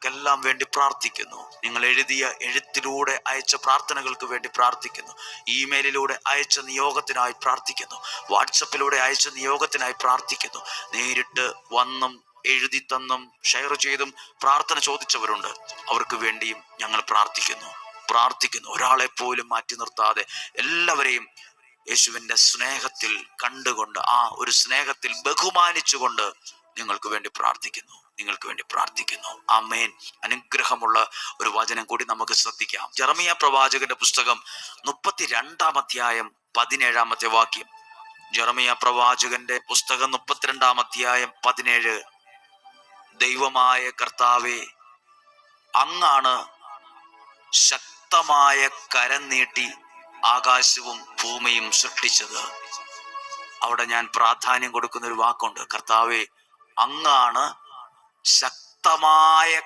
നിങ്ങൾക്കെല്ലാം വേണ്ടി പ്രാർത്ഥിക്കുന്നു. നിങ്ങൾ എഴുതിയ എഴുത്തിലൂടെ അയച്ച പ്രാർത്ഥനകൾക്ക് വേണ്ടി പ്രാർത്ഥിക്കുന്നു. ഇമെയിലിലൂടെ അയച്ച നിയോഗത്തിനായി പ്രാർത്ഥിക്കുന്നു. വാട്സപ്പിലൂടെ അയച്ച നിയോഗത്തിനായി പ്രാർത്ഥിക്കുന്നു. നേരിട്ട് വന്നും എഴുതി തന്നും ഷെയർ ചെയ്തും പ്രാർത്ഥന ചോദിച്ചവരുണ്ട്. അവർക്ക് വേണ്ടിയും ഞങ്ങൾ പ്രാർത്ഥിക്കുന്നു. ഒരാളെ പോലും മാറ്റി നിർത്താതെ എല്ലാവരെയും യേശുവിൻ്റെ സ്നേഹത്തിൽ കണ്ടുകൊണ്ട്, ആ ഒരു സ്നേഹത്തിൽ ബഹുമാനിച്ചുകൊണ്ട് നിങ്ങൾക്ക് വേണ്ടി പ്രാർത്ഥിക്കുന്നു. ആമേൻ. അനുഗ്രഹമുള്ള ഒരു വചനം കൂടി നമുക്ക് ശ്രദ്ധിക്കാം. ജെറമിയ പ്രവാചകന്റെ പുസ്തകം 32 അധ്യായം 17 വാക്യം. ജെറമിയ പ്രവാചകന്റെ പുസ്തകം 32 17. ദൈവമായ കർത്താവേ, അങ്ങാണ് ശക്തമായ കരം നീട്ടി ആകാശവും ഭൂമിയും സൃഷ്ടിച്ചത്. അവിടെ ഞാൻ പ്രാധാന്യം കൊടുക്കുന്ന ഒരു വാക്കുണ്ട്. കർത്താവേ, അങ്ങാണ് ശക്തമായ